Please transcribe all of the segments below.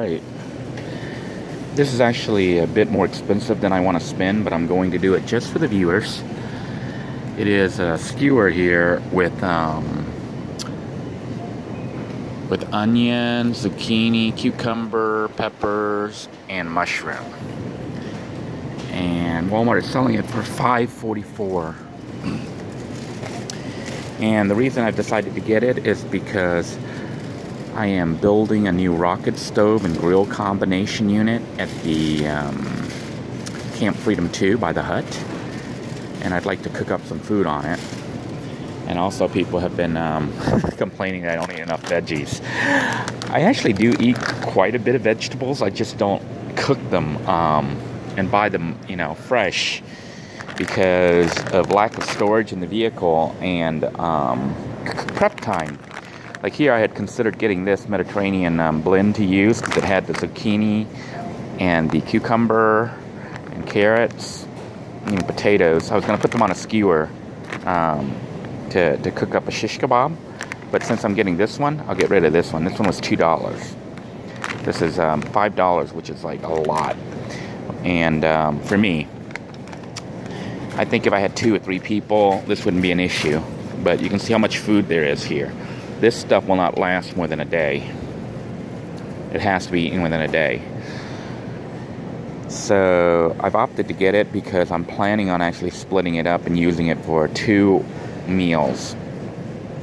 Alright, this is actually a bit more expensive than I want to spend, but I'm going to do it just for the viewers. It is a skewer here with onion, zucchini, cucumber, peppers, and mushroom. And Walmart is selling it for $5.44. And the reason I've decided to get it is because I am building a new rocket stove and grill combination unit at the Camp Freedom 2 by the hut. And I'd like to cook up some food on it. And also people have been complaining that I don't eat enough veggies. I actually do eat quite a bit of vegetables. I just don't cook them and buy them, you know, fresh because of lack of storage in the vehicle and prep time. Like here I had considered getting this Mediterranean blend to use because it had the zucchini and the cucumber and carrots and potatoes. I was going to put them on a skewer to cook up a shish kebab. But since I'm getting this one, I'll get rid of this one. This one was $2. This is $5, which is like a lot. And for me, I think if I had 2 or 3 people, this wouldn't be an issue. But you can see how much food there is here. This stuff will not last more than a day. It has to be eaten within a day. So I've opted to get it because I'm planning on actually splitting it up and using it for 2 meals.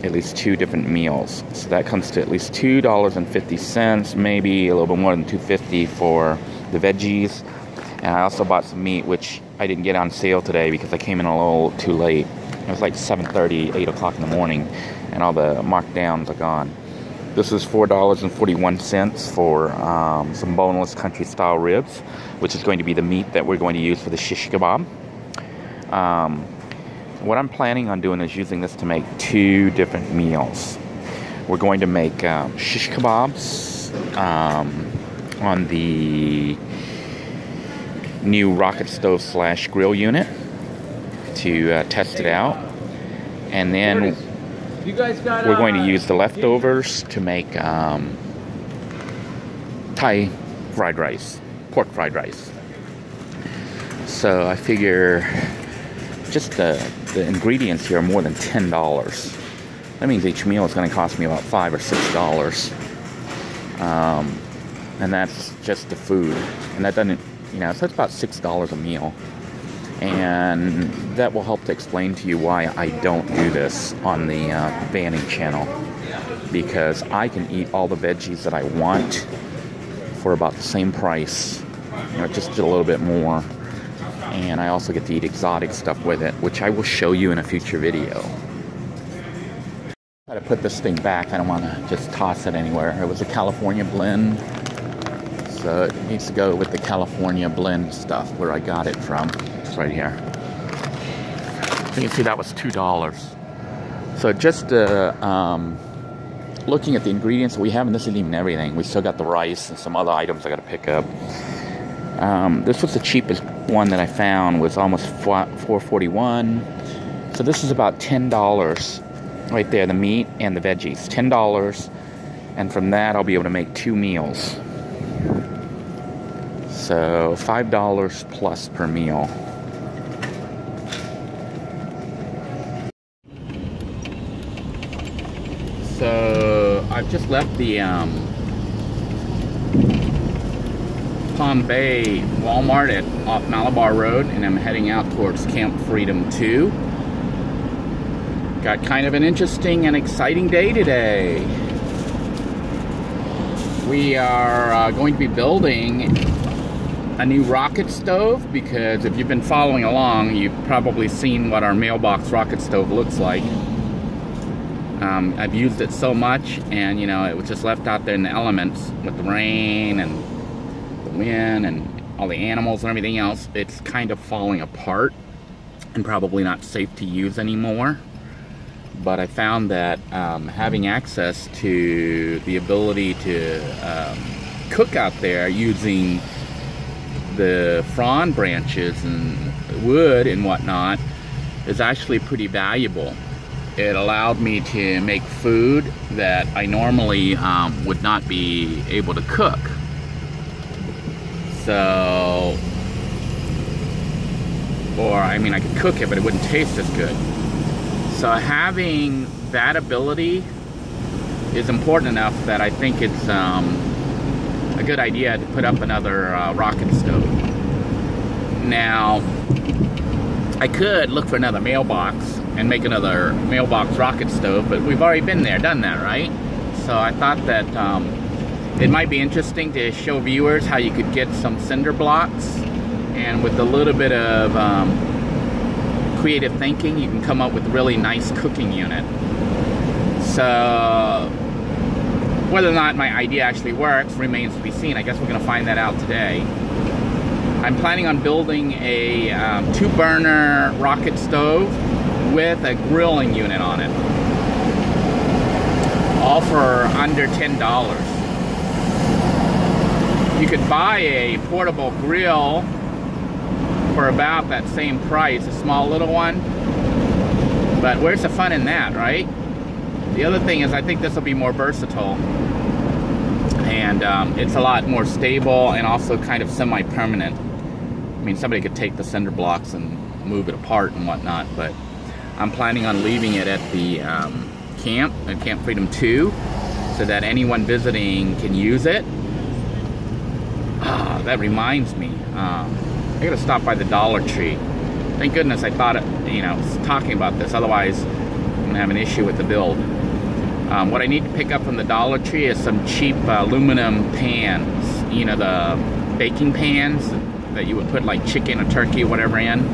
At least 2 different meals. So that comes to at least $2.50, maybe a little bit more than $2.50 for the veggies. And I also bought some meat, which I didn't get on sale today because I came in a little too late. It was like 7:30, 8 o'clock in the morning, and all the markdowns are gone. This is $4.41 for some boneless country-style ribs, which is going to be the meat that we're going to use for the shish kebab. What I'm planning on doing is using this to make 2 different meals. We're going to make shish kebabs on the new rocket stove / grill unit to test it out, and then we're going to use the leftovers to make Thai fried rice, pork fried rice. So I figure just the ingredients here are more than $10. That means each meal is going to cost me about $5 or $6, and that's just the food, and that doesn't, you know, so it's about $6 a meal. And that will help to explain to you why I don't do this on the Vanning channel, because I can eat all the veggies that I want for about the same price, you know, just a little bit more. And I also get to eat exotic stuff with it, which I will show you in a future video. I gotta put this thing back. I don't want to just toss it anywhere. It was a California blend, so it needs to go with the California blend stuff where I got it from. It's right here. You can see that was $2. So just looking at the ingredients we have, and this isn't even everything. We still got the rice and some other items I got to pick up. This was the cheapest one that I found, was almost $4.41. So this is about $10 right there, the meat and the veggies, $10. And from that I'll be able to make 2 meals. So $5 plus per meal. So I've just left the Palm Bay Walmart off Malabar Road, and I'm heading out towards Camp Freedom 2. Got kind of an interesting and exciting day today. We are going to be building a new rocket stove, because if you've been following along, you've probably seen what our mailbox rocket stove looks like. I've used it so much, and you know, it was just left out there in the elements with the rain and the wind and all the animals and everything else. It's kind of falling apart and probably not safe to use anymore. But I found that having access to the ability to cook out there using the frond branches and wood and whatnot is actually pretty valuable. It allowed me to make food that I normally would not be able to cook. So, or I mean, I could cook it, but it wouldn't taste as good. So having that ability is important enough that I think it's a good idea to put up another rocket stove. Now, I could look for another mailbox and make another mailbox rocket stove, but we've already been there, done that, right? So I thought that it might be interesting to show viewers how you could get some cinder blocks, and with a little bit of creative thinking, you can come up with a really nice cooking unit. So whether or not my idea actually works remains to be seen. I guess we're going to find that out today. I'm planning on building a 2-burner rocket stove with a grilling unit on it, all for under $10. You could buy a portable grill for about that same price, a small little one, but where's the fun in that, right? The other thing is I think this will be more versatile, and it's a lot more stable and also kind of semi-permanent. I mean, somebody could take the cinder blocks and move it apart and whatnot, but I'm planning on leaving it at the camp, at Camp Freedom 2, so that anyone visiting can use it. Ah, that reminds me, I gotta stop by the Dollar Tree. Thank goodness I thought, talking about this, otherwise I'm gonna have an issue with the build. What I need to pick up from the Dollar Tree is some cheap aluminum pans, you know, the baking pans that you would put like chicken or turkey or whatever in.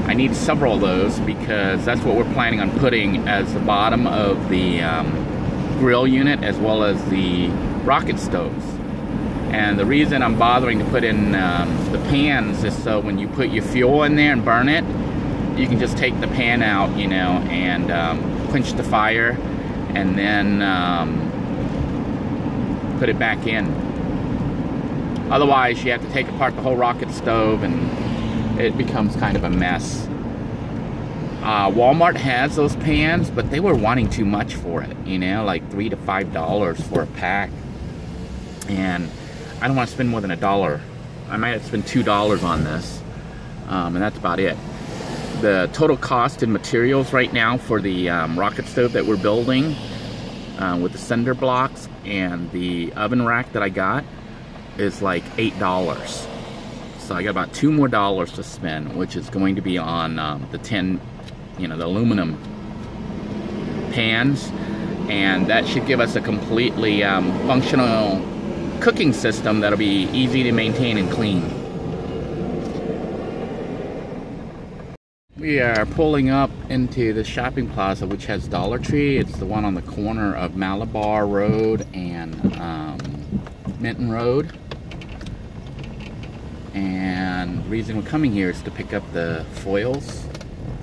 I need several of those because that's what we're planning on putting as the bottom of the grill unit as well as the rocket stoves. And the reason I'm bothering to put in the pans is so when you put your fuel in there and burn it, you can just take the pan out, and quench the fire and then put it back in. Otherwise, you have to take apart the whole rocket stove and it becomes kind of a mess. Walmart has those pans, but they were wanting too much for it, like $3 to $5 for a pack. And I don't want to spend more than $1. I might have to spend $2 on this, and that's about it. The total cost in materials right now for the rocket stove that we're building with the cinder blocks and the oven rack that I got is like $8. So I got about $2 more to spend, which is going to be on the the aluminum pans, and that should give us a completely functional cooking system that'll be easy to maintain and clean. We are pulling up into the shopping plaza, which has Dollar Tree. It's the one on the corner of Malabar Road and Minton Road. And the reason we're coming here is to pick up the foils,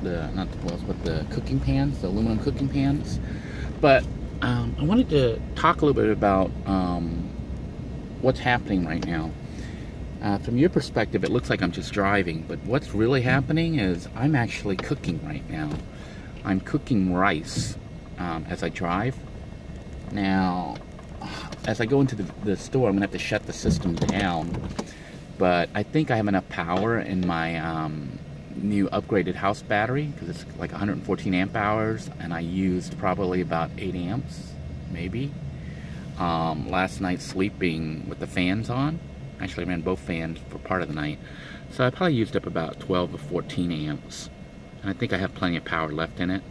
not the foils, but the cooking pans, the aluminum cooking pans. But I wanted to talk a little bit about what's happening right now. From your perspective, it looks like I'm just driving, but what's really happening is I'm actually cooking right now. I'm cooking rice as I drive. Now, as I go into the store, I'm gonna have to shut the system down, but I think I have enough power in my new upgraded house battery, because it's like 114 amp hours, and I used probably about 8 amps, maybe. Last night sleeping with the fans on. Actually, I ran both fans for part of the night. So I probably used up about 12 to 14 amps. And I think I have plenty of power left in it.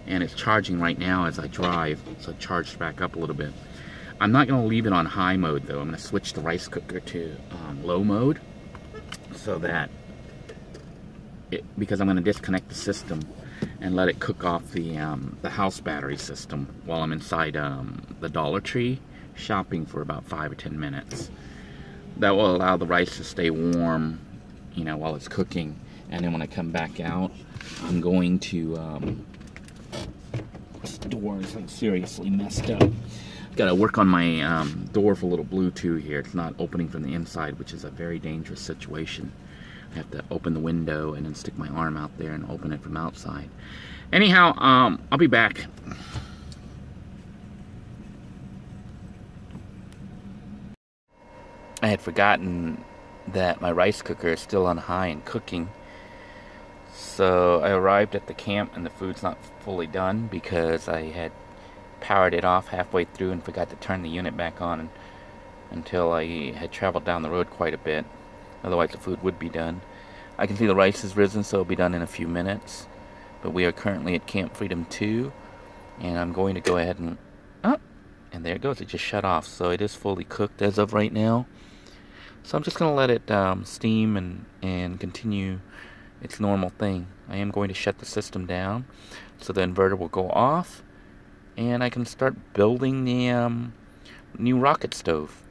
And it's charging right now as I drive, so it charged back up a little bit. I'm not going to leave it on high mode, though. I'm going to switch the rice cooker to low mode, so that, because I'm going to disconnect the system and let it cook off the house battery system while I'm inside the Dollar Tree shopping for about 5 or 10 minutes. That will allow the rice to stay warm, while it's cooking. And then when I come back out, I'm going to, this door is like seriously messed up. Got to work on my door for a little Bluetooth here. It's not opening from the inside, which is a very dangerous situation. I have to open the window and then stick my arm out there and open it from outside. Anyhow, I'll be back. I had forgotten that my rice cooker is still on high and cooking. So I arrived at the camp and the food's not fully done because I had powered it off halfway through and forgot to turn the unit back on until I had traveled down the road quite a bit. Otherwise the food would be done. I can see the rice is risen, so it'll be done in a few minutes. But we are currently at Camp Freedom 2, and I'm going to go ahead and... Oh, and there it goes. It just shut off. So it is fully cooked as of right now. So I'm just going to let it steam and continue its normal thing. I am going to shut the system down so the inverter will go off, and I can start building the new rocket stove.